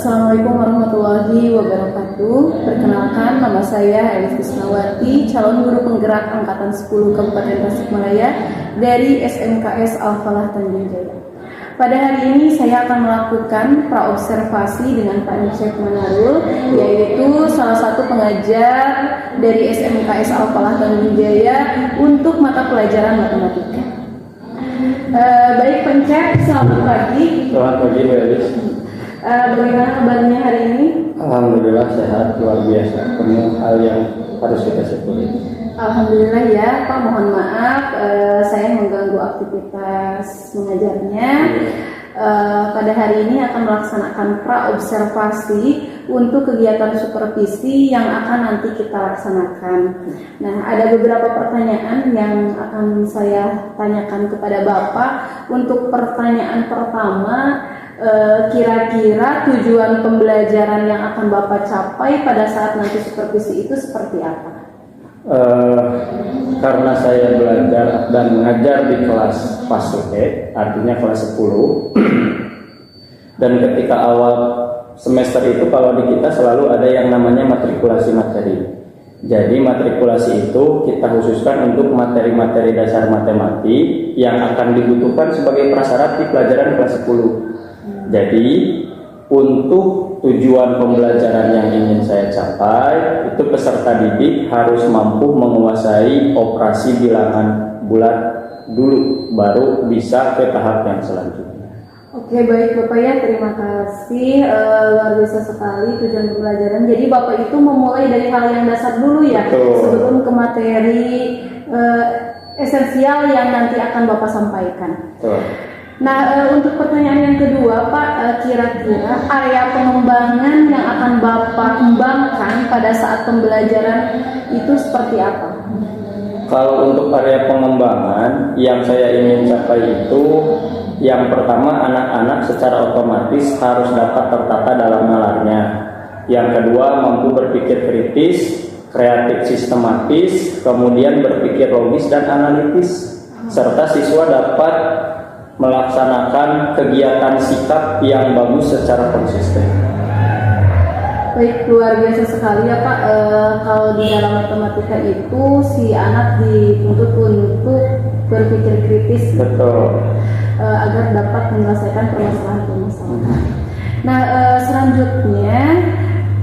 Assalamualaikum warahmatullahi wabarakatuh. Perkenalkan, nama saya Elis Krisnawati, calon guru penggerak Angkatan 10 Kabupaten Tasikmalaya dari SMKS Al-Falah Tanjung Jaya. Pada hari ini saya akan melakukan praobservasi dengan Pak Syekh Manarul, yaitu salah satu pengajar dari SMKS Al-Falah Tanjung Jaya untuk mata pelajaran matematika. Baik Pak Syekh, selamat pagi. Selamat pagi Mbak Elis. Bagaimana kabarnya hari ini? Alhamdulillah sehat, luar biasa. Penuh hal yang harus kita syukuri. Alhamdulillah ya Pak, mohon maaf saya mengganggu aktivitas mengajarnya. Pada hari ini akan melaksanakan praobservasi untuk kegiatan supervisi yang akan nanti kita laksanakan. Nah, ada beberapa pertanyaan yang akan saya tanyakan kepada Bapak. Untuk pertanyaan pertama, kira-kira tujuan pembelajaran yang akan Bapak capai pada saat nanti supervisi itu seperti apa? Karena saya belajar dan mengajar di kelas Fasuke, artinya kelas 10 dan ketika awal semester itu kalau di kita selalu ada yang namanya matrikulasi materi. Jadi matrikulasi itu kita khususkan untuk materi-materi dasar matematik yang akan dibutuhkan sebagai prasyarat di pelajaran kelas 10. Jadi untuk tujuan pembelajaran yang ingin saya capai, itu peserta didik harus mampu menguasai operasi bilangan bulat dulu, baru bisa ke tahap yang selanjutnya. Oke, baik Bapak ya, terima kasih. Luar biasa sekali tujuan pembelajaran. Jadi Bapak itu memulai dari hal yang dasar dulu ya, Betul. Sebelum ke materi esensial yang nanti akan Bapak sampaikan. Betul. Nah, untuk pertanyaan yang kedua, Pak, kira-kira area pengembangan yang akan Bapak kembangkan pada saat pembelajaran itu seperti apa? Kalau untuk area pengembangan yang saya ingin capai itu, yang pertama anak-anak secara otomatis harus dapat tertata dalam nalarnya. Yang kedua mampu berpikir kritis, kreatif sistematis, kemudian berpikir logis dan analitis, serta siswa dapat melaksanakan kegiatan sikap yang bagus secara konsisten. Baik, luar biasa sekali ya Pak. Kalau di dalam matematika itu si anak dituntut untuk berpikir kritis. Betul. Agar dapat menyelesaikan permasalahan-permasalahan. Nah, selanjutnya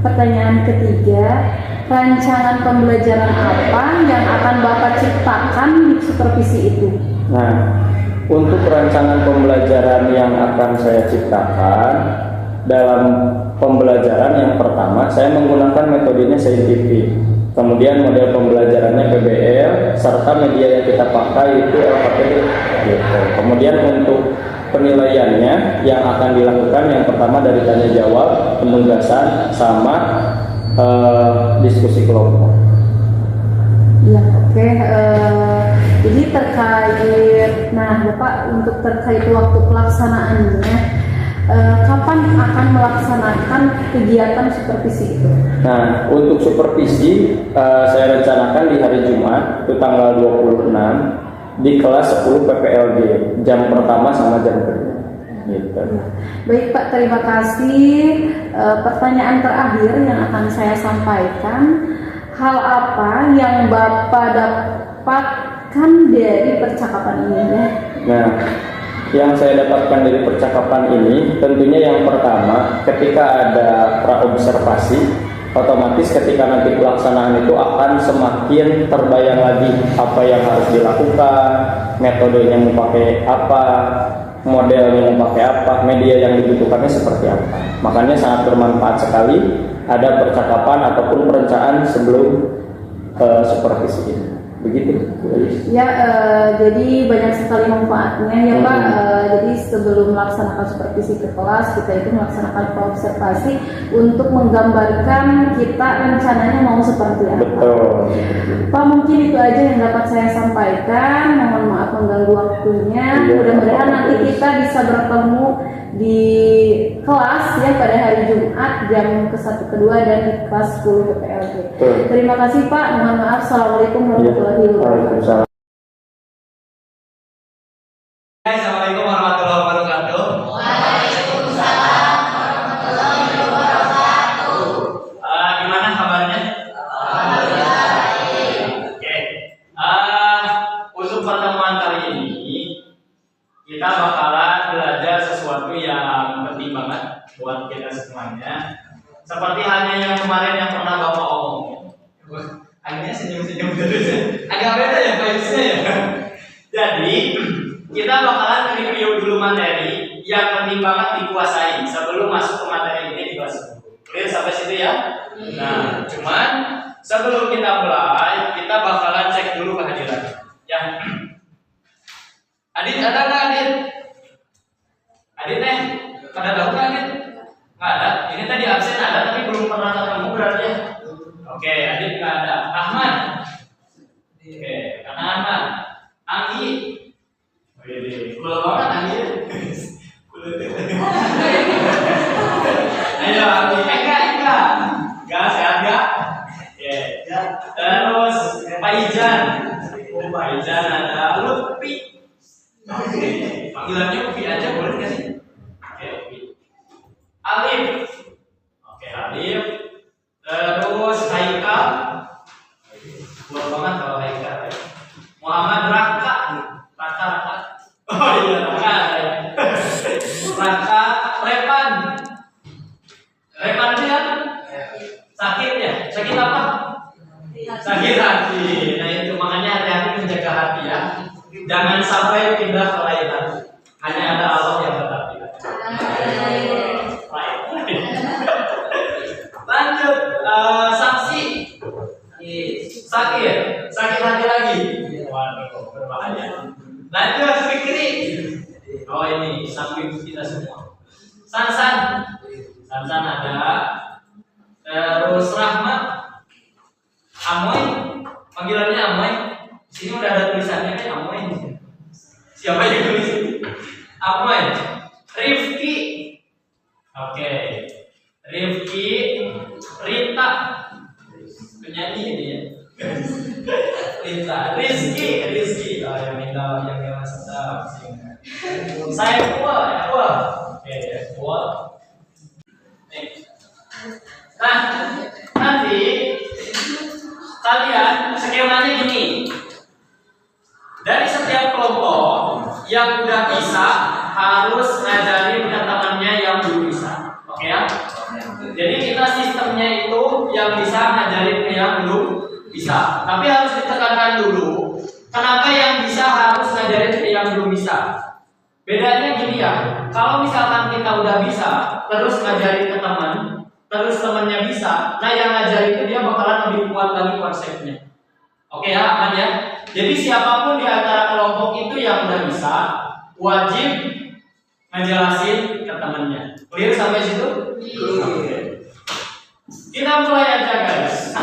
pertanyaan ketiga, rancangan pembelajaran apa yang akan Bapak ciptakan di supervisi itu? Nah, untuk rancangan pembelajaran yang akan saya ciptakan dalam pembelajaran yang pertama, saya menggunakan metodenya saintifik. Kemudian model pembelajarannya PBL, serta media yang kita pakai itu LKPD. Gitu. Kemudian untuk penilaiannya yang akan dilakukan yang pertama dari tanya jawab, penugasan, sama diskusi kelompok. Ya, oke. Jadi terkait, nah Bapak untuk terkait waktu pelaksanaannya, kapan akan melaksanakan kegiatan supervisi itu? Nah, untuk supervisi saya rencanakan di hari Jumat, itu tanggal 26 di kelas 10 PPLG, jam pertama sama jam kerja. Gitu. Baik Pak, terima kasih. Pertanyaan terakhir yang akan saya sampaikan, hal apa yang Bapak dapatkan dari percakapan ini ya? Nah, yang saya dapatkan dari percakapan ini tentunya yang pertama, ketika ada praobservasi, otomatis ketika nanti pelaksanaan itu akan semakin terbayang lagi apa yang harus dilakukan, metodenya mau pakai apa, modelnya mau pakai apa, media yang dibutuhkannya seperti apa. Makanya sangat bermanfaat sekali ada percakapan ataupun perencanaan sebelum supervisi ini. Begitu. Ya, jadi banyak sekali manfaatnya ya Pak. Jadi sebelum melaksanakan supervisi ke kelas, kita itu melaksanakan observasi untuk menggambarkan kita rencananya mau seperti apa. Betul. Pak, mungkin itu aja yang dapat saya sampaikan. Mohon maaf mengganggu waktunya. Mudah-mudahan nanti kita bisa bertemu di kelas ya pada hari Jumat jam ke-1 ke-2 dan di kelas 10 PPLG. Terima kasih Pak. Mohon maaf. Assalamualaikum warahmatullahi wabarakatuh. Assalamualaikum warahmatullahi wabarakatuh. Waalaikumsalam warahmatullahi wabarakatuh. kita bakalan belajar sesuatu yang penting banget buat kita semuanya. Seperti halnya yang kemarin yang pernah Bapak omongin. Akhirnya senyum-senyum terus. Agak beda ya vibes-nya ya. Jadi kita bakalan review dulu materi yang penting banget dikuasai sebelum masuk ke materi ini di kelas 10. Clear sampai situ ya? Nah, cuman sebelum kita mulai, kita bakalan cek dulu kehadiran. Ya. Adit ada nggak Adit? Adit pada tahu nggak Adit? Nggak ada. Ini tadi absen ada tapi belum pernah ketemu berarti ya. Oke, Adit nggak ada. Ahmad. Oke, karena Ahmad. Anggi. Cool banget Anggi. Ayo Anggi. Enggak sehat nggak? Oke. Terus Pak Ijan. Pak Ijan ada. Lutfi. Oke. Panggilannya Upi aja boleh nggak sih? Oke, Upi. Alif. Oke, Alif. Terus Haikal. Luar banget kalau Haikal. Muhammad Raka. Raka. Oh iya Raka. Raka Repan. Repan dia sakit ya? Sakit apa? Sakit hati. Nah itu makanya hati-hati menjaga hati ya. Jangan sampai pindah ke lain hati. Hanya ada Allah yang berhati. Lanjut, saksi. Sakit hati lagi. Waduh, berbahaya. Lanjut, Fikri. Oh ini samping kita semua. Sansan ada. Terus Rahmat. Amoy, panggilannya Amoy. Sini udah ada tulisannya kan Amoy. Siapa yang tulis? Amoy. Rifki. Oke. Rifki. Rita. Penyanyi ini ya. Rita. Rizky. Oh, yang minta yang sedap. Saya kuat. Oke, kuat. Nah, nanti kalian skemanya gini. Dari setiap kelompok yang udah bisa harus ngajarin ke temannya yang belum bisa. Oke ya? Jadi kita sistemnya itu yang bisa ngajarin ke yang belum bisa. Tapi harus ditekankan dulu, kenapa yang bisa harus ngajarin ke yang belum bisa? Bedanya gini ya, kalau misalkan kita udah bisa, terus ngajarin ke teman, terus temannya bisa, nah yang ngajarin itu dia bakalan lebih kuat lagi konsepnya. Oke ya, aman ya? Jadi siapapun di antara kelompok itu yang udah bisa, wajib ngejelasin ke temannya. Clear sampai situ? Oke. Kita mulai aja guys.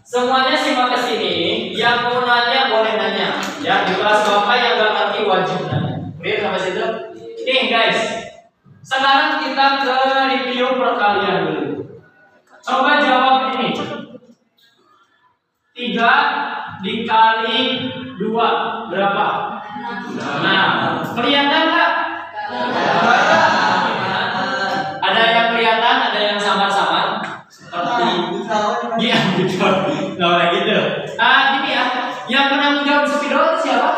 Semuanya simak ke sini. Yang mau nanya boleh nanya. Ya, di kelas bapak yang gak ngerti wajib nanya. Clear sampai situ? Nih guys. Sekarang kita ke review perkalian dulu. Coba jawab ini. 3 dikali 2 berapa? Nah, kelihatan nggak? Ada yang kelihatan, ada yang samar-samar. Seperti iya betul. Nah gitu. Gini ya. Yang pernah menjawab spidol itu siapa?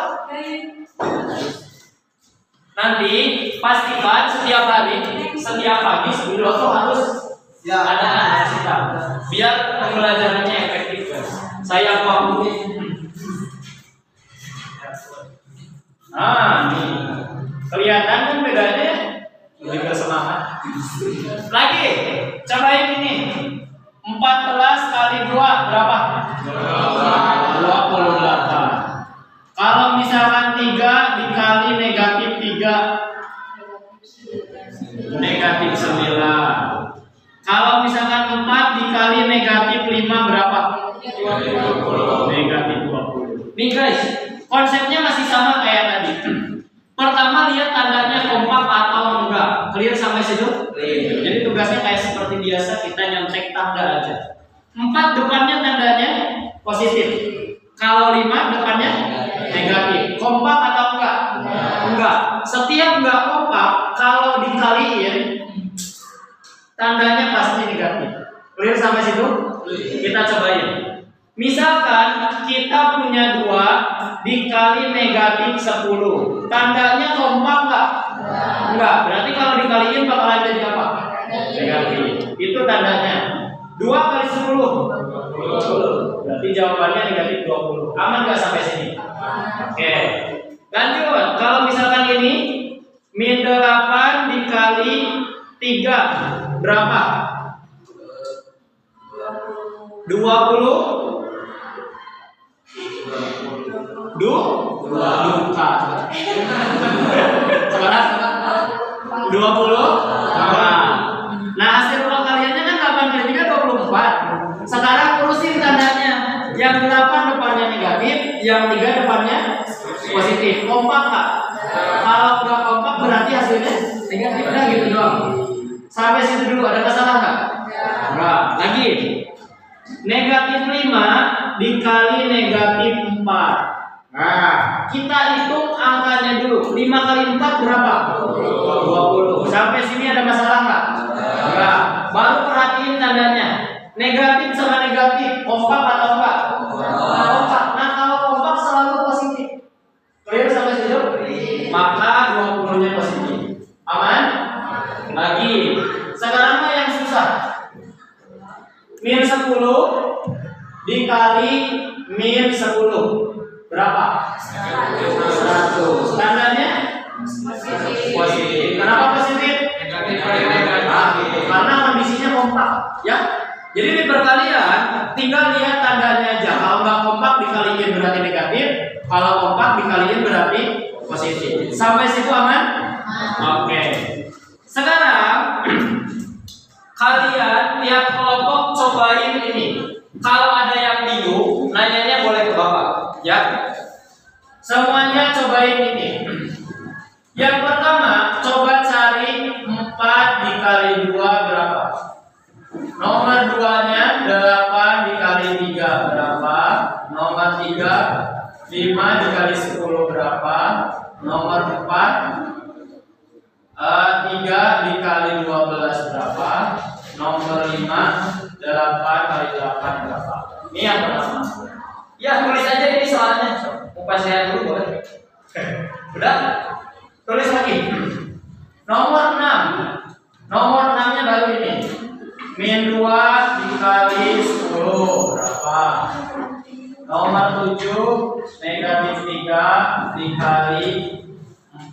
Nanti pastikan setiap hari, setiap pagi spidol itu harus ada kita. Biar pembelajarannya efektif. Saya mau. Nih. Kelihatan kan bedanya? Lebih bersemangat. Lagi, cobain ini. 14 kali 2 berapa? 28. Kalau misalkan 3 dikali negatif 3, negatif 9. Kalau misalkan 4 dikali negatif 5 berapa? Negatif 20. Nih guys, konsepnya masih sama kayak tadi. Pertama lihat tandanya kompak atau enggak. Clear sampai situ? Jadi tugasnya kayak seperti biasa, kita nyontek tanda aja. 4 depannya tandanya positif. Kalau 5 depannya negatif. Kompak atau enggak? Enggak. Setiap enggak kompak kalau dikaliin tandanya pasti negatif. Clear sampai situ? Kita cobain. Misalkan kita punya 2 dikali negatif 10. Tandanya kompak nggak? Enggak. Berarti kalau dikaliin bakalan jadi apa? Negatif. Itu tandanya. 2 kali 10. 20. Berarti jawabannya negatif 20. Aman nggak sampai sini? Oke. Lanjut. Kalau misalkan ini min 8 dikali 3 berapa? 20. Duka. Sekarang 20. Nah, hasil kaliannya kan 8 kali 3 24. Sekarang urusin tandanya. Yang 8 depannya negatif, yang 3 depannya positif. Kompak nggak? Kalau nggak kompak berarti hasilnya negatif. Udah gitu doang. Sampai situ dulu, ada masalah nggak? Enggak. Lagi. Negatif 5 dikali negatif 4. Nah, kita hitung angkanya dulu. 5 kali 4 berapa? 20. Sampai sini ada masalah nggak? Enggak. Baru perhatiin tandanya. Negatif sama negatif, kompak atau enggak? Kompak. Nah, kalau kompak selalu positif. Clear sampai situ? Maka 20-nya positif. Aman? Lagi. Sekarang mah yang susah. Min 10 dikali min 10 berapa? 100. Tandanya positif. Kenapa positif? Karena kondisinya kompak, ya. Jadi di perkalian tinggal lihat tandanya aja. Kalau nggak kompak dikaliin berarti negatif, kalau kompak dikaliin berarti positif. Sampai situ aman? Oke. Sekarang kalian tiap kelompok cobain ini. Kalau ada yang bingung, nanyanya boleh ke Bapak, ya. Semuanya cobain ini. Yang pertama, coba cari 4 dikali 2 berapa? Nomor 2-nya 8 dikali 3 berapa? Nomor 3 5 dikali 10 berapa? Nomor 4 3 dikali 12 berapa? Nomor 5 8 kali 8 berapa? Ini yang pertama. Ya, tulis aja ini soalnya. Muka saya dulu boleh. Udah? Tulis lagi. Nomor 6. Nomor 6-nya baru ini. Min 2 dikali 10 berapa? Nomor 7 negatif 3 dikali 4.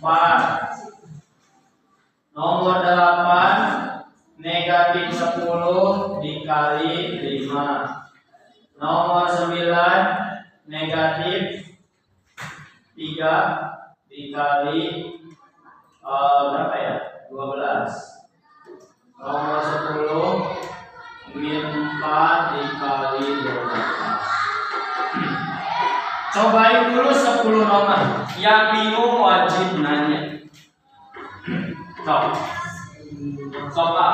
Nomor 8 negatif 10 dikali 5. Nomor 9 negatif 3 dikali berapa ya? 12. Nomor 10 min 4 dikali 12. Cobain dulu 10 nomor. Yang bingung wajib nanya. Coba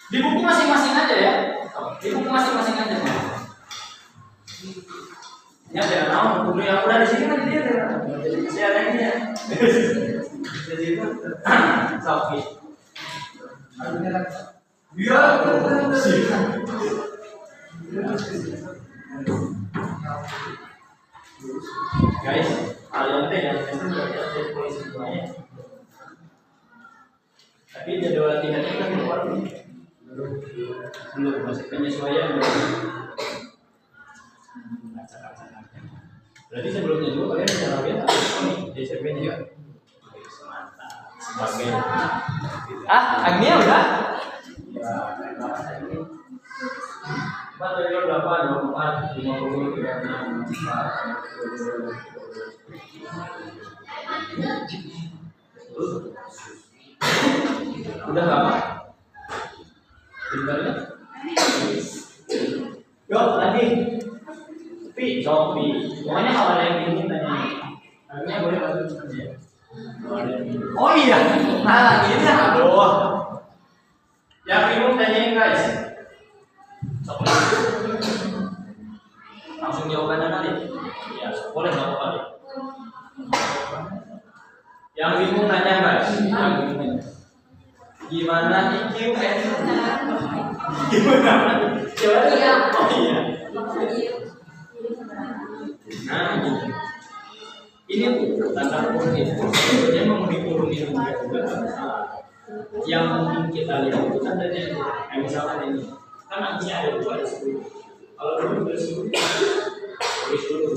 di buku masing-masing aja ya. Di buku masing-masing aja. Ya, jangan tahu buku yang udah di sini kan dia ada. Masih ada ini ya. Jadi itu Sofi. Dia guys, kalian teh yang jadi polisi semuanya. Tapi jadwal latihannya kan keluar belum masih penyesuaian belum. Berarti sebelumnya juga kalian bisa latihan nih di SMP-nya juga. Sebagai Agnia udah? Ya, dari berapa? 24, 50, 36. Udah lama? Bentarnya? Yuk, lagi. Sofi. Pokoknya kalau ada yang ingin tanya, hanya boleh masuk aja. Oh iya, nah lagi ini aduh. Yang bingung tanyain guys. Langsung jawabannya nanti. Ya, boleh nggak apa-apa deh. Yang bingung nanya guys. Yang bingung. Gimana IQN? Gimana? Oh iya. Nah, gitu. Ini tuh tanda kurung itu sebenarnya mau diturunin juga masalah. Yang mungkin kita lihat itu tandanya, misalkan ini kan artinya ada 2 ada 10. Kalau dulu ada 10, tulis dulu.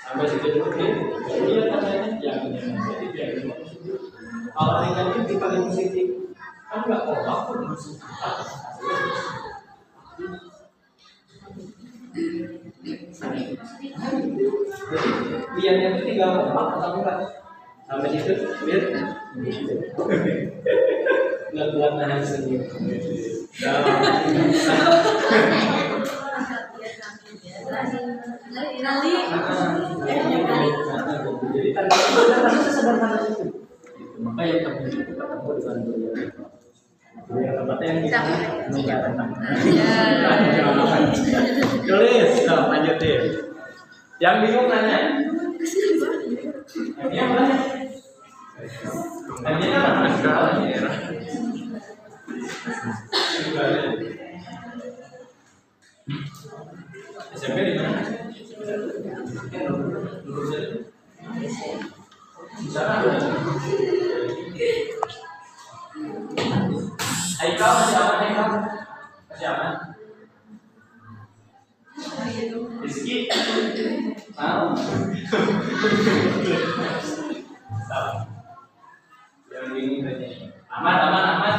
Sampai situ dulu nih, lihat tandanya yang negatif yang positif. Kalau negatif dikali positif, kan nggak kompak pun masuk. Jadi lihatnya itu tinggal kompak atau enggak? Sampai situ, lihat. Nggak buat nahan senyum. Jadi tadi sesederhana itu. Maka yang terjadi itu ketemu di kantor ya. Yang tempatnya yang kita nggak tentang. Tulis, lanjutin. Yang bingung nanya. Ini apa? SMP di mana? Haikal masih aman, Haikal? Masih aman? Rizky? Mau? Yang ini berarti aman, aman, aman.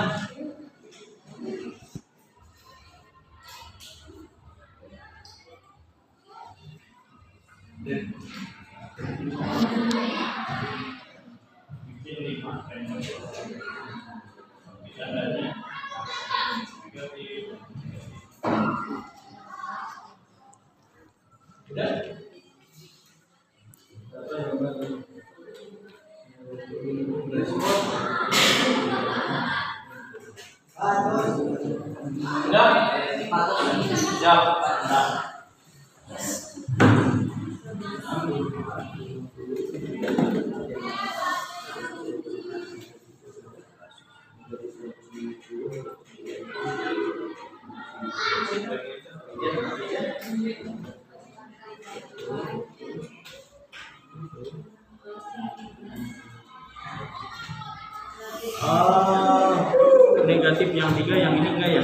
Negatif yang 3, yang ini enggak ya?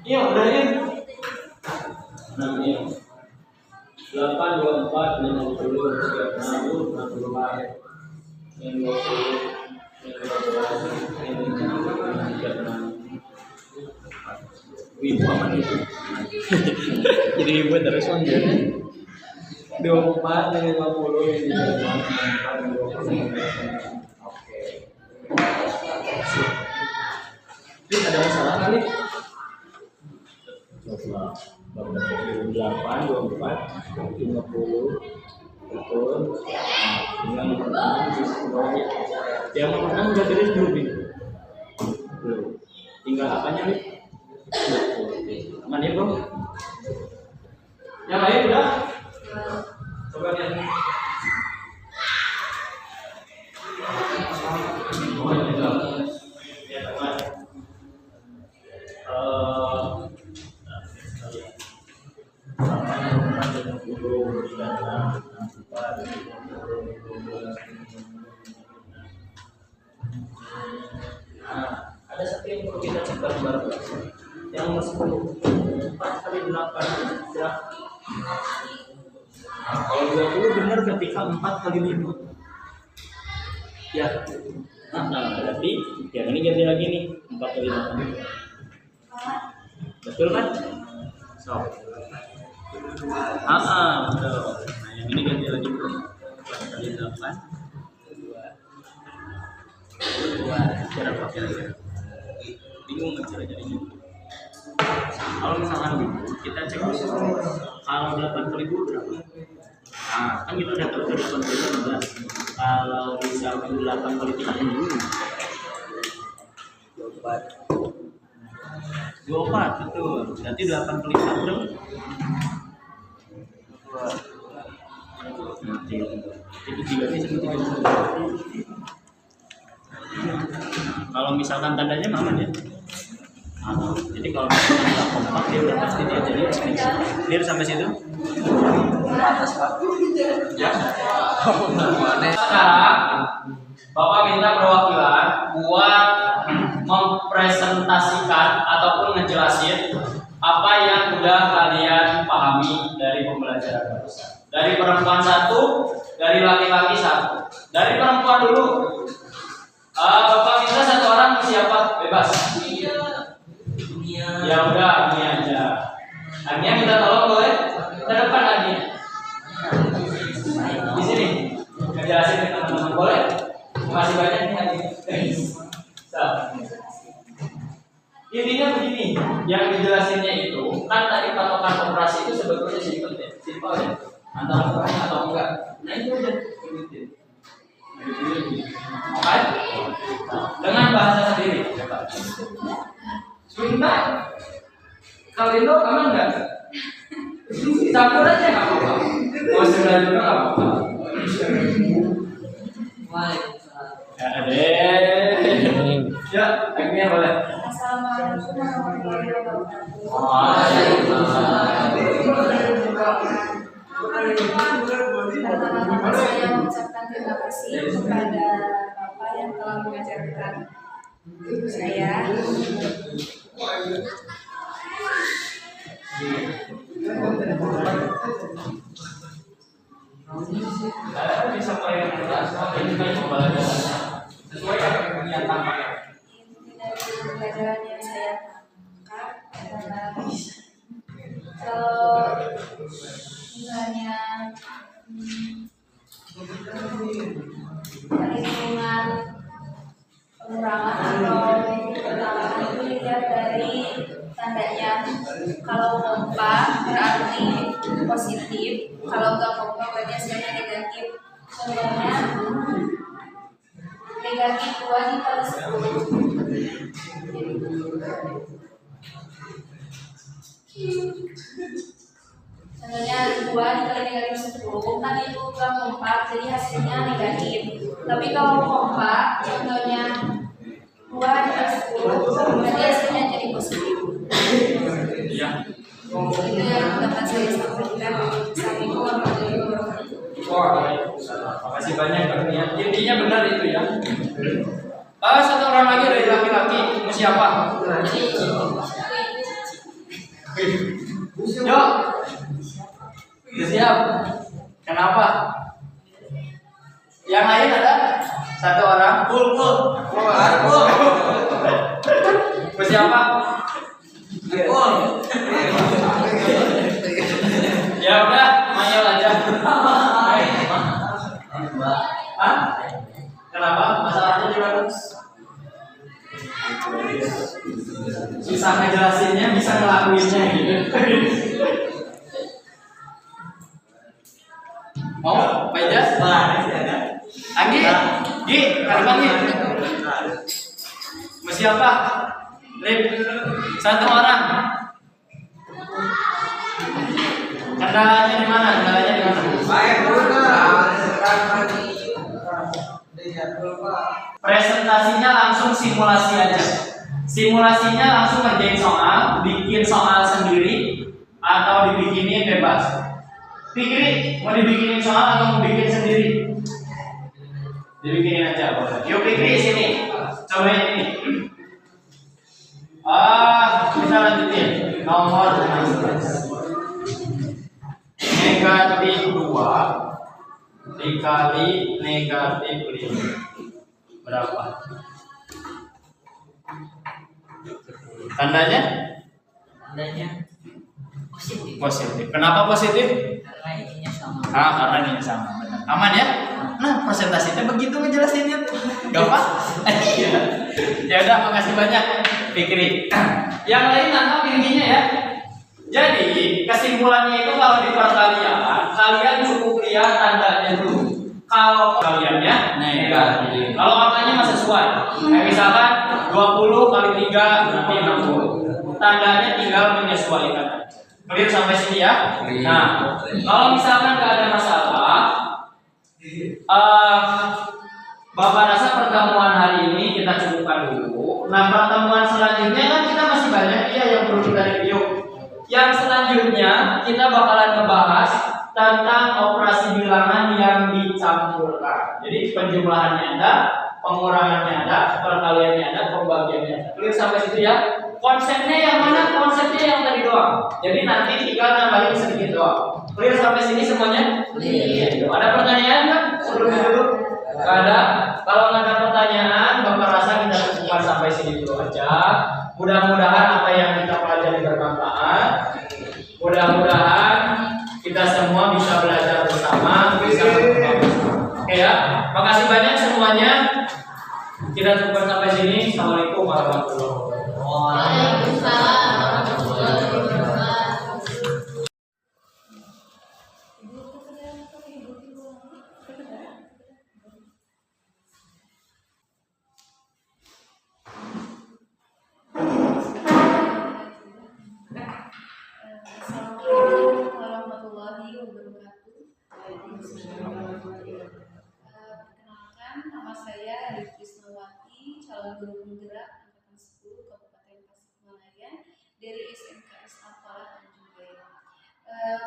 Iya, udah ya. Nah, ini 8, 24, 50, 60, 64, yang 20, yang 12, yang 36. Ibu aman itu. Jadi ibu terus lanjutnya. 24, yang 50, yang 34, Ini ada masalah kali? 8, 24, 50, betul. Tinggal yang menang udah beres belum nih? Belum. Tinggal apanya nih? Aman ya bro? Yang lain udah? Coba lihat. Ada satu yang perlu kita cek bareng-bareng. Yang nomor 10, 4 kali 8 ya. Kalau 20 benar ketika 4 kali 5 ya. Nah berarti yang ini ganti lagi nih 4 kali 8. Betul kan? So. Betul. Nah yang ini ganti lagi 4 kali 8. Cara pakai lagi. Bingung nggak cara jadinya? Kalau misalkan gitu, kita cek dulu. Kalau 8.000 berapa? Nah, kan kita udah tahu 8.000. Kalau misalkan 8 kali 3 24 betul. Berarti 8 kali 4 berapa? Nanti itu 3 ini sama 3. Kalau misalkan tandanya aman ya. Jadi kalau misalnya nggak kompak dia udah pasti dia jadi clear sampai situ. Ya. Sekarang Bapak minta perwakilan buat mempresentasikan ataupun ngejelasin apa yang udah kalian pahami dari pembelajaran barusan. Dari perempuan satu, dari laki-laki satu. Dari perempuan dulu. Bapak minta satu orang siapa? Bebas. Ya udah, ini aja. Agnia minta tolong boleh? Ke depan Agnia. Di sini. Ngejelasin ke teman-teman boleh? Makasih banyak nih Agnia. Intinya begini, yang dijelasinnya itu kan tadi patokan operasi itu sebetulnya simpel ya, antara orang atau enggak. Nah itu aja. Oke? Dengan bahasa sendiri. Sebentar. Kalindo aman nggak? Campur aja nggak apa-apa. Mau sebelah juga nggak apa-apa. Ya adek. Ya, akhirnya boleh. Assalamualaikum warahmatullahi wabarakatuh. Pertama-tama saya mengucapkan terima kasih kepada Bapak yang telah mengajarkan saya. Bisa sesuai dengan niatan Pak. Dari pelajaran yang saya tangkap adalah misalnya perhitungan pengurangan atau pertambahan itu dilihat dari tandanya. Kalau kompak berarti positif, kalau nggak kompak berarti hasilnya negatif. Contohnya negatif 2 dikali 10. Contohnya 2 dikali negatif 10 kan itu nggak kompak, jadi hasilnya negatif. Tapi kalau kompak, contohnya 2 dikali 10 berarti hasilnya jadi positif. Iya. Itu yang dapat saya sampaikan. Assalamualaikum warahmatullahi wabarakatuh. Waalaikumsalam. Makasih banyak Agnia. Intinya benar itu ya. Satu orang lagi dari laki-laki, mau siapa? Yo, siap. Kenapa? Yang lain ada? Satu orang. Full. Mau siapa? Full. Ya udah, mayal aja. Hah? Kenapa? Masalahnya di mana? Susah ngejelasinnya, bisa ngelakuinnya gitu. Mau? Pak Ijas? Anggi? Gi? Kapan Gi? Mau siapa? Lip? Satu orang. Kendalanya di mana? Presentasinya langsung simulasi aja. Simulasinya langsung ngerjain soal, bikin soal sendiri atau dibikinin bebas. Pikir mau dibikinin soal atau mau bikin sendiri? Dibikinin aja boleh. Yuk pikir sini. Cobain ini. Kita lanjutin. Nomor 16. Negatif 2 dikali negatif 5 berapa? Tandanya? Positif. Kenapa positif? Karena ininya sama. Karena ininya sama. Benar. Aman ya? Nah, presentasinya begitu ngejelasinnya tuh. Gampang? Iya. Ya udah, makasih banyak Fikri. Yang lain nangkap intinya ya. Jadi kesimpulannya itu kalau di perkalian kalian cukup lihat tandanya dulu. Kalau kaliannya negatif, kalau angkanya masih sesuai. Kayak misalkan 20 kali 3 berarti 60. Tandanya tinggal menyesuaikan. Clear sampai sini ya. Nah, kalau misalkan nggak ada masalah, Bapak rasa pertemuan hari ini kita cukupkan dulu. Nah, pertemuan selanjutnya kan kita masih penjumlahannya ada, pengurangannya ada, perkaliannya ada, pembagiannya ada. Clear sampai situ ya? Konsepnya yang mana? Konsepnya yang tadi doang. Jadi nanti tinggal nambahin sedikit doang. Clear sampai sini semuanya? Clear. Ada pertanyaan nggak sebelum dulu? Nggak ada. Kalau nggak ada pertanyaan, Bapak rasa kita cukupkan sampai sini dulu aja. Mudah-mudahan apa yang kita pelajari bermanfaat. Mudah-mudahan kita semua bisa belajar bersama, bisa berkembang bersama. Oke ya, makasih banyak semuanya. Kita cukupkan sampai sini. Assalamualaikum warahmatullahi wabarakatuh. Waalaikumsalam warahmatullahi wabarakatuh. Assalamualaikum warahmatullahi wabarakatuh. Perkenalkan, nama saya Arif Krisnawati, calon guru penggerak angkatan 10 Kabupaten Tasikmalaya dari SMKS Al-Falah Tanjung Jaya.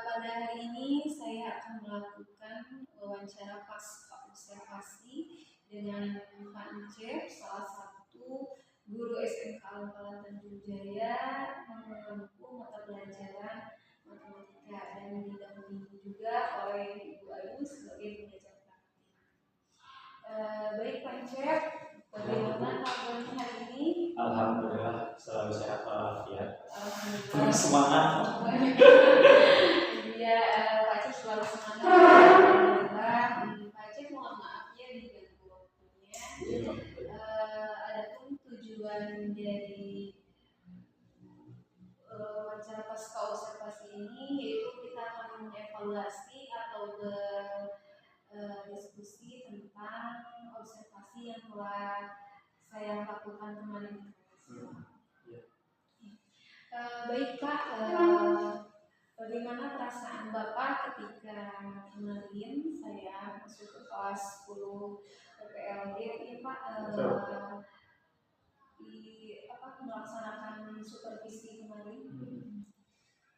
Pada hari ini saya akan melakukan wawancara pasca observasi dengan Pak Encep, salah satu guru SMK Al-Falah Tanjung Jaya, menempuh mata pelajaran matematika dan didampingi juga oleh Ibu Ayu sebagai pengajar praktik. Baik Pak Encep, bagaimana kabarnya hari ini? Alhamdulillah selalu sehat walafiat. Alhamdulillah. Semangat. Iya, Pak Encep selalu semangat. Alhamdulillah. Pak Encep mohon maaf ya diganggu waktunya. Adapun tujuan dari wawancara pasca observasi ini yaitu kita akan mengevaluasi atau berdiskusi tentang observasi yang telah saya lakukan kemarin. Baik Pak, bagaimana perasaan Bapak ketika kemarin saya masuk ke kelas 10 PPLD ini Pak, melaksanakan supervisi kemarin?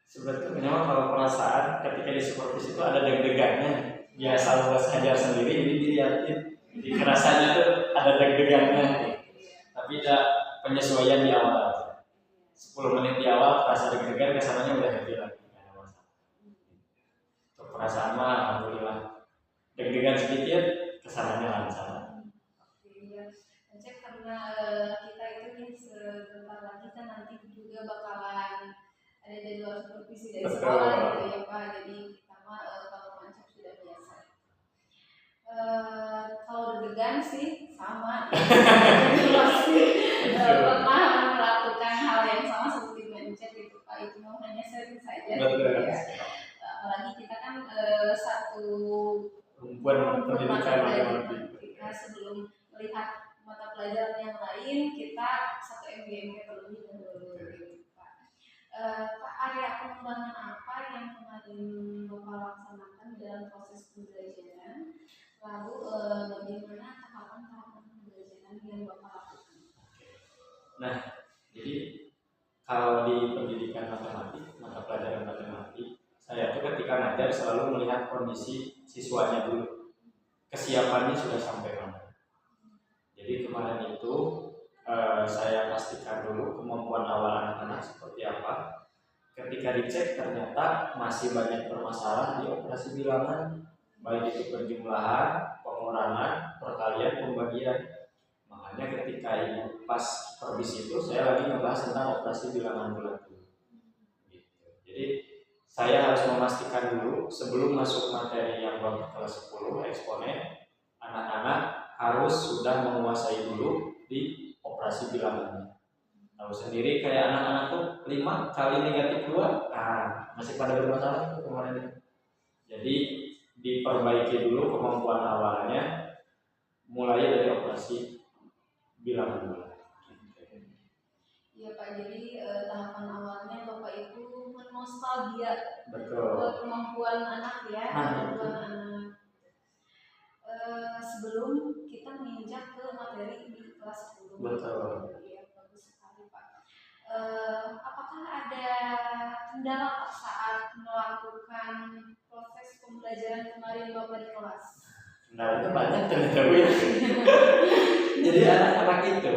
Sebetulnya memang kalau perasaan ketika di supervisi itu ada deg-degannya. Biasa luas ngajar sendiri, jadi dilihatin. Jadi kerasanya tuh ada deg-degannya. Tapi ada penyesuaian di awal aja. 10 menit di awal terasa deg-degan, kesannya udah happy lagi. Nggak ada masalah. Untuk perasaan mah alhamdulillah. Deg-degan sedikit, kesannya lancar. Cek karena kita itu nih sebentar lagi kan nanti juga bakalan ada jadwal supervisi dari sekolah gitu ya Pak. Jadi kita mah kalau Cek sudah biasa. Kalau deg-degan sih sama. Jadi pasti pernah melakukan hal yang sama seperti Cek gitu Pak. Itu mau hanya sering saja. Gitu ya. Apalagi kita kan satu Rumpuan pendidikan matematika sebelum melihat mata pelajaran yang lain kita satu MGMP terlebih dahulu gitu Pak. Pak, area pengembangan apa yang kemarin Bapak laksanakan dalam proses pembelajaran? Lalu bagaimana tahapan-tahapan pembelajaran yang Bapak lakukan? Nah, jadi kalau di pendidikan matematik, mata pelajaran matematik, saya tuh ketika ngajar selalu melihat kondisi siswanya dulu, kesiapannya sudah sampai mana. Jadi kemarin itu saya pastikan dulu kemampuan awal anak-anak seperti apa. Ketika dicek ternyata masih banyak permasalahan di operasi bilangan, baik itu penjumlahan, pengurangan, perkalian, pembagian. Makanya ketika ibu pas perbis itu saya lagi ngebahas tentang operasi bilangan bulat. Gitu. Jadi saya harus memastikan dulu sebelum masuk materi yang bab kelas 10 eksponen, anak-anak harus sudah menguasai dulu di operasi bilangannya. Tahu sendiri kayak anak-anak tuh 5 kali negatif 2, masih pada bermasalah tuh kemarin. Jadi diperbaiki dulu kemampuan awalnya, mulai dari operasi bilangan bulat. Iya Pak, jadi tahapan awalnya Bapak itu nostalgia kemampuan anak ya, kemampuan anak. Sebelum kita menginjak ke materi di kelas 10. Betul. Ya, bagus sekali Pak. Apakah ada kendala Pak saat melakukan proses pembelajaran kemarin Bapak di kelas? Kendalanya banyak ternyata Bu ya. Jadi anak-anak itu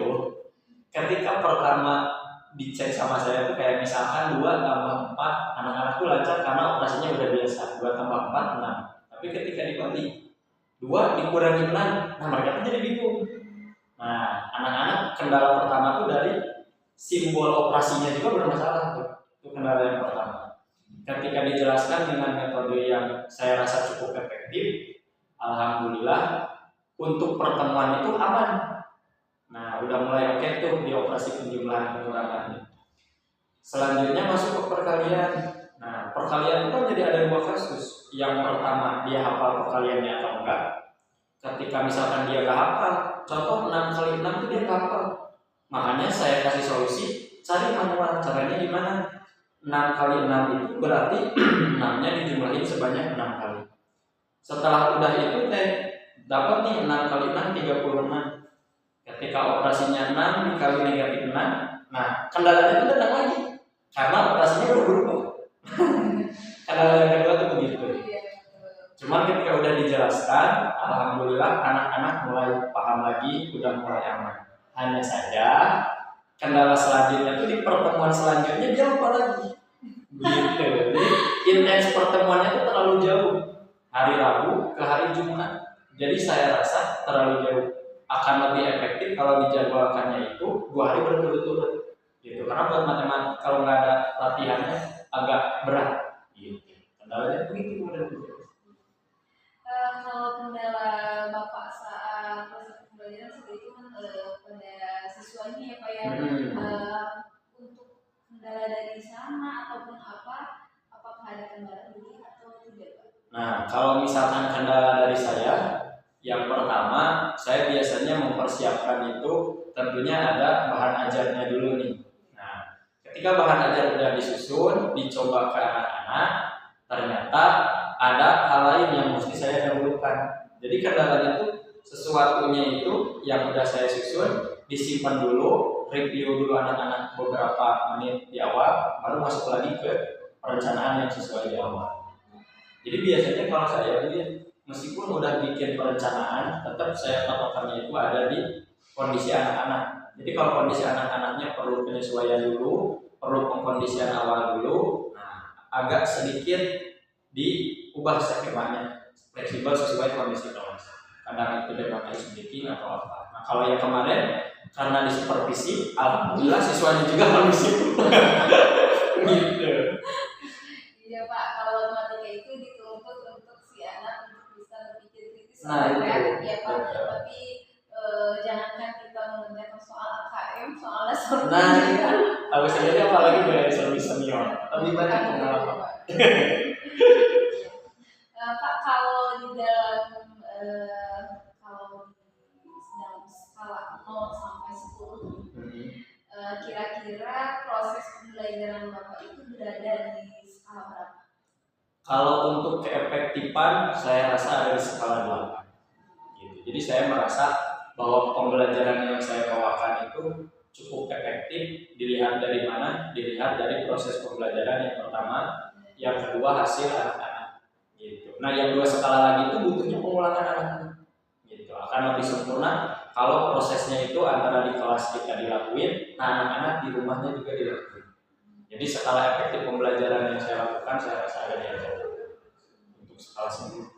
ketika pertama dicek sama saya tuh kayak misalkan 2 tambah 4, anak-anakku lancar karena operasinya udah biasa, 2 tambah 4 6. Tapi ketika dibagi 2 dikurangi 6, nah mereka tuh jadi bingung. Nah, anak-anak kendala pertama tuh dari simbol operasinya juga bermasalah tuh. Itu kendala yang pertama. Ketika dijelaskan dengan metode yang saya rasa cukup efektif, alhamdulillah untuk pertemuan itu aman. Nah, udah mulai oke tuh di operasi penjumlahan pengurangan. Selanjutnya masuk ke perkalian. Nah, perkalian itu kan jadi ada 2 kasus. Yang pertama, dia hafal perkaliannya atau enggak. Ketika misalkan dia nggak hafal, contoh 6 kali 6 itu dia nggak hafal. Makanya saya kasih solusi, cari manual. Caranya gimana? 6 kali 6 itu berarti 6-nya dijumlahin sebanyak 6 kali. Setelah udah itu dapat nih 6 kali 6 36. Ketika operasinya 6 dikali negatif 6, nah kendalanya itu datang lagi karena operasinya udah berubah. Kendala yang kedua itu begitu. Cuman ketika udah dijelaskan, alhamdulillah anak-anak mulai paham lagi, udah mulai aman. Hanya saja kendala selanjutnya itu di pertemuan selanjutnya dia lupa lagi. Gitu. Jadi intens pertemuannya itu terlalu jauh. Hari Rabu ke hari Jumat. Jadi saya rasa terlalu jauh. Akan lebih efektif kalau dijadwalkannya itu 2 hari berturut-turut. Gitu. Karena buat matematika kalau nggak ada latihannya agak berat. Gitu. Kendalanya begitu mudah-mudahan. Kalau kendala Bapak saat proses pembelajaran seperti itu kan pada siswanya ya Pak ya. Untuk kendala dari sana ataupun apakah ada kendala lebih atau tidak Pak? Nah, kalau misalkan kendala dari saya, yang pertama saya biasanya mempersiapkan itu tentunya ada bahan ajarnya dulu nih. Nah, ketika bahan ajar udah disusun, dicoba ke anak-anak, ternyata ada hal lain yang mesti saya dahulukan. Jadi kendalanya itu sesuatunya itu yang udah saya susun disimpan dulu, review dulu anak-anak beberapa menit di awal, baru masuk lagi ke perencanaan yang sesuai di awal. Jadi biasanya kalau saya meskipun udah bikin perencanaan, tetap saya patokannya itu ada di kondisi anak-anak. Jadi kalau kondisi anak-anaknya perlu penyesuaian dulu, perlu pengkondisian awal dulu, nah, agak sedikit diubah skemanya fleksibel sesuai kondisi kelas. Kadang itu dengan ice breaking atau apa. Nah kalau yang kemarin karena di supervisi, alhamdulillah siswanya juga kondisi gitu. Iya Pak, kalau matematika itu dituntut untuk si anak untuk bisa berpikir kritis. Nah itu ya Pak. Tapi jangankan kita mengerjakan soal AKM, soal dasar. Nah itu, habis itu apalagi dari service senior, lebih banyak pengalaman. Pak, kalau di dalam kalau dalam skala 0 sampai 10, kira-kira proses pembelajaran Bapak itu berada di skala berapa? Kalau untuk keefektifan, saya rasa ada di skala 8. Gitu. Jadi saya merasa bahwa pembelajaran yang saya bawakan itu cukup efektif. Dilihat dari mana? Dilihat dari proses pembelajaran yang pertama, yang kedua hasil anak-anak. Gitu. Nah, yang 2 skala lagi itu butuhnya pengulangan anak-anak. Gitu. Akan lebih sempurna kalau prosesnya itu antara di kelas kita dilakuin, nah anak-anak di rumahnya juga dilakuin. Jadi skala efektif pembelajaran yang saya lakukan, saya rasa ada di atas untuk skala 10.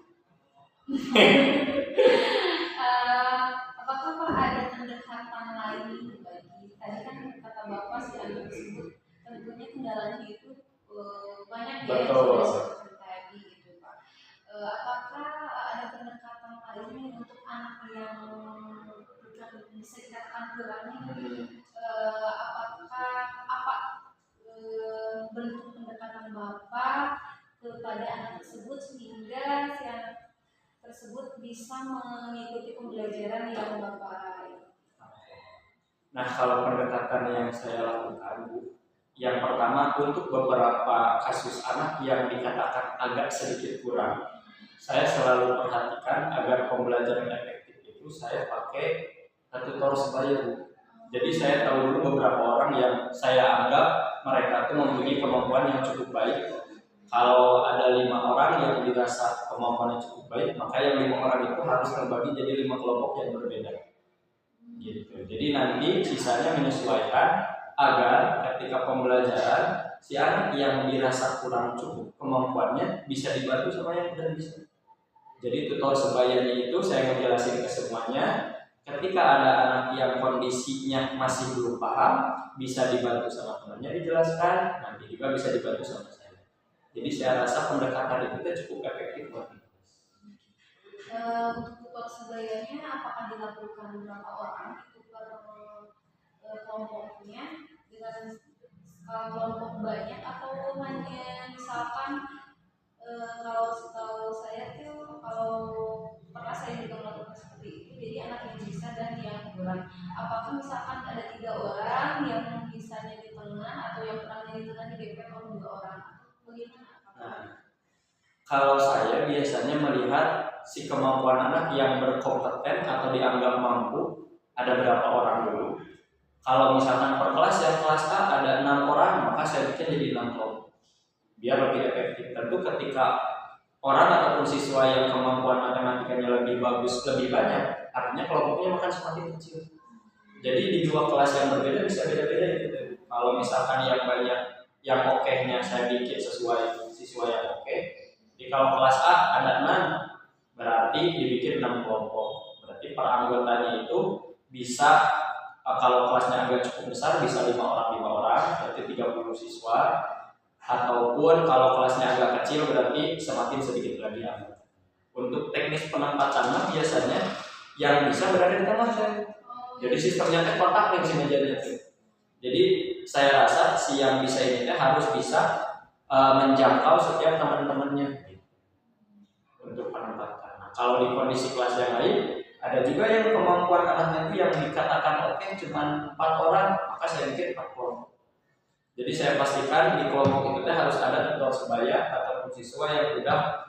Apakah Pak ada pendekatan lain bagi tadi kan kata Bapak si anak tersebut tentunya kendalanya itu banyak ya yang sudah seperti tadi gitu Pak. Apakah ada pendekatan lain untuk anak yang bukan bisa dikatakan kurangnya? Bentuk pendekatan Bapak kepada anak tersebut sehingga si anak tersebut bisa mengikuti pembelajaran yang Bapak. Nah, kalau pendekatan yang saya lakukan, Bu, yang pertama untuk beberapa kasus anak yang dikatakan agak sedikit kurang, saya selalu perhatikan agar pembelajaran efektif itu saya pakai tutor sebaya, Bu. Jadi saya tahu dulu beberapa orang yang saya anggap mereka itu mempunyai kemampuan yang cukup baik. Kalau ada 5 orang yang dirasa kemampuannya cukup baik, maka yang 5 orang itu harus terbagi jadi 5 kelompok yang berbeda. Gitu. Jadi nanti sisanya menyesuaikan agar ketika pembelajaran si anak yang dirasa kurang cukup kemampuannya bisa dibantu sama yang udah bisa. Jadi tutor sebayanya itu saya ngejelasin ke semuanya. Ketika ada anak yang kondisinya masih belum paham, bisa dibantu sama temannya dijelaskan, nanti juga bisa dibantu sama saya. Jadi saya rasa pendekatan itu cukup efektif buat kita. Untuk tutor sebayanya apakah dilakukan berapa orang itu per kelompoknya dengan skala kelompok banyak atau hanya misalkan kalau setahu saya tuh kalau pernah saya juga melakukan seperti itu, jadi anak yang bisa dan yang kurang, apakah misalkan ada 3 orang yang bisanya di tengah atau yang kurangnya di tengah di BP kalau 2 orang atau bagaimana? Nah, kalau saya biasanya melihat si kemampuan anak yang berkompeten atau dianggap mampu ada berapa orang dulu. Kalau misalkan per kelas yang kelas A ada 6 orang, maka saya bikin jadi 6 kelompok biar lebih efektif. Tentu ketika orang ataupun siswa yang kemampuan matematikanya lebih bagus, lebih banyak, artinya kelompoknya akan semakin kecil. Jadi di 2 kelas yang berbeda bisa beda-beda gitu. Kalau misalkan yang banyak, yang oke-nya saya bikin sesuai siswa yang oke. Jadi kalau kelas A ada 6, berarti dibikin 6 kelompok. Berarti per anggotanya itu bisa, kalau kelasnya agak cukup besar bisa 5 orang, berarti 30 siswa. Ataupun kalau kelasnya agak kecil berarti semakin sedikit lagi anggota. Untuk teknis penempatannya biasanya yang bisa berada di tengah saya. Jadi sistemnya kotak yang si mejanya tuh. Jadi saya rasa si yang bisa ini harus bisa menjangkau setiap teman-temannya untuk penempatan. Nah, kalau di kondisi kelas yang lain ada juga yang kemampuan anaknya itu yang dikatakan oke cuma 4 orang, maka saya bikin 4 kelompok. Jadi saya pastikan di kelompok itu harus ada tutor sebaya ataupun siswa yang sudah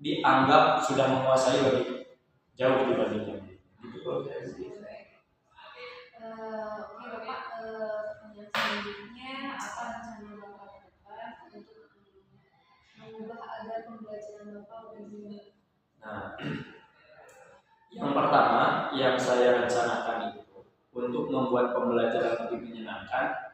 dianggap sudah menguasai lebih jauh dibanding yang lain. Gitu kalau saya sih. Oke Bapak, pertanyaan selanjutnya apa rencana Bapak ke depan untuk mengubah agar pembelajaran Bapak lebih baik? Nah, yang pertama yang saya rencanakan itu untuk membuat pembelajaran lebih menyenangkan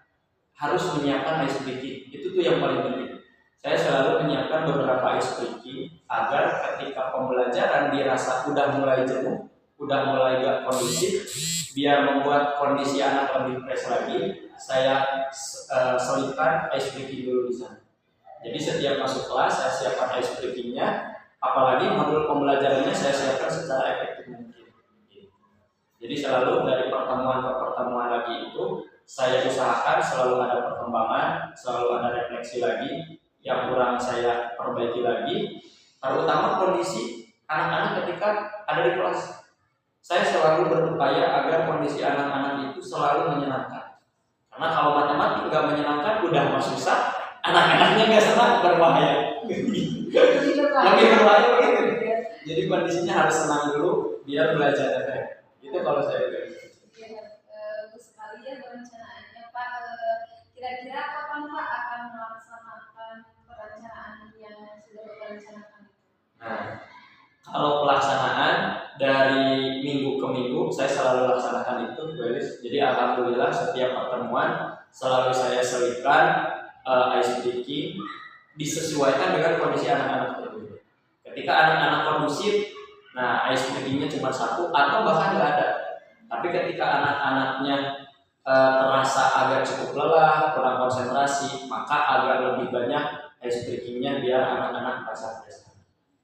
harus menyiapkan ice breaking. Itu tuh yang paling penting. Saya selalu menyiapkan beberapa ice breaking agar ketika pembelajaran dirasa udah mulai jenuh, udah mulai gak kondusif, biar membuat kondisi anak lebih fresh lagi, saya selipkan ice breaking dulu di sana. Jadi setiap masuk kelas saya siapkan ice breakingnya, apalagi modul pembelajarannya saya siapkan secara efektif mungkin. Jadi selalu dari pertemuan ke pertemuan lagi itu saya usahakan selalu ada perkembangan, selalu ada refleksi lagi, yang kurang saya perbaiki lagi, terutama kondisi anak-anak ketika ada di kelas. Saya selalu berupaya agar kondisi anak-anak itu selalu menyenangkan. Karena kalau matematik nggak menyenangkan, udah mah susah, anak-anaknya nggak senang, berbahaya. Lebih berbahaya begitu. Jadi kondisinya harus senang dulu, biar belajar efektif. Itu kalau saya bilang. Bagus sekali ya perencanaannya Pak. Kira-kira kapan Pak akan melaksanakan perencanaan yang sudah Bapak rencanakan? Nah, kalau pelaksanaan dari minggu ke minggu saya selalu laksanakan itu, guys. Jadi alhamdulillah setiap pertemuan selalu saya selipkan ice breaking disesuaikan dengan kondisi anak-anak tersebut. Ketika anak-anak kondusif, nah ice breakingnya cuma 1 atau bahkan nggak ada. Tapi ketika anak-anaknya terasa agak cukup lelah, kurang konsentrasi, maka agak lebih banyak ice breakingnya biar anak-anak merasa fresh.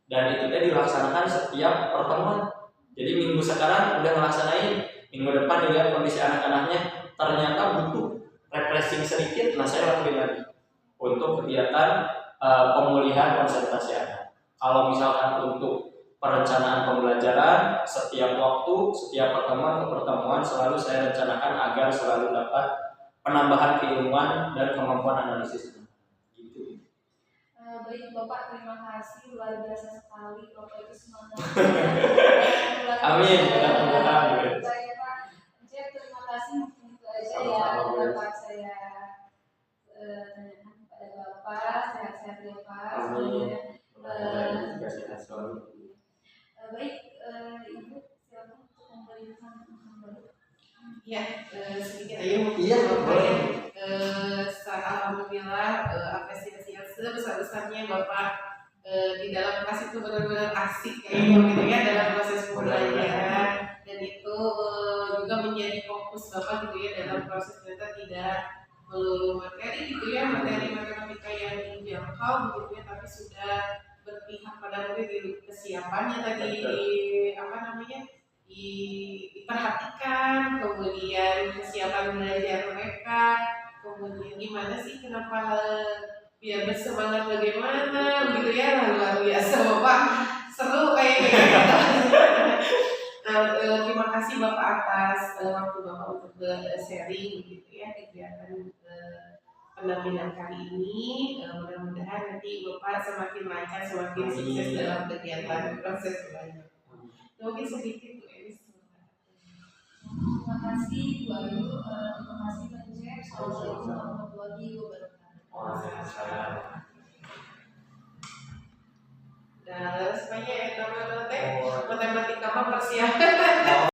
Dan itu dilaksanakan setiap pertemuan. Jadi minggu sekarang udah ngelaksanain, minggu depan dilihat kondisi anak-anaknya ternyata butuh refreshing sedikit, nah saya lakuin lagi untuk kegiatan pemulihan konsentrasi anak. Kalau misalkan untuk perencanaan pembelajaran, setiap waktu, setiap pertemuan ke pertemuan selalu saya rencanakan agar selalu dapat penambahan keilmuan dan kemampuan analisis. Gitu. Baik Bapak, terima kasih, luar biasa sekali Bapak itu semangat. Amin. Mudah-mudahan. Baik Pak, terima kasih, mungkin itu aja ya dapat saya tanyakan kepada Bapak. Sehat-sehat ya Pak. Ya, sedikit aja mungkin. Iya, boleh. Alhamdulillah apresiasi yang sebesar-besarnya Bapak di dalam kelas itu benar-benar asik kayaknya gitu ya dalam proses pembelajaran, dan itu juga menjadi fokus Bapak gitu ya dalam proses, ternyata tidak melulu materi gitu ya, materi matematika yang dijangkau gitu ya, tapi sudah berpihak pada murid, kesiapannya tadi apa namanya diperhatikan, kemudian kesiapan belajar mereka, kemudian gimana sih kenapa biar bersemangat bagaimana gitu ya, luar biasa Bapak, seru kayaknya gitu. Terima kasih Bapak atas waktu Bapak untuk sharing gitu ya kegiatan pendampingan kali ini. Mudah-mudahan nanti Bapak semakin lancar, semakin sukses dalam kegiatan proses belajar. Mungkin sedikit Bu Elis. Terima kasih Bu Ayu, terima kasih Pak Cep. Assalamualaikum warahmatullahi wabarakatuh. Dan semuanya yang matematika mah persiapan.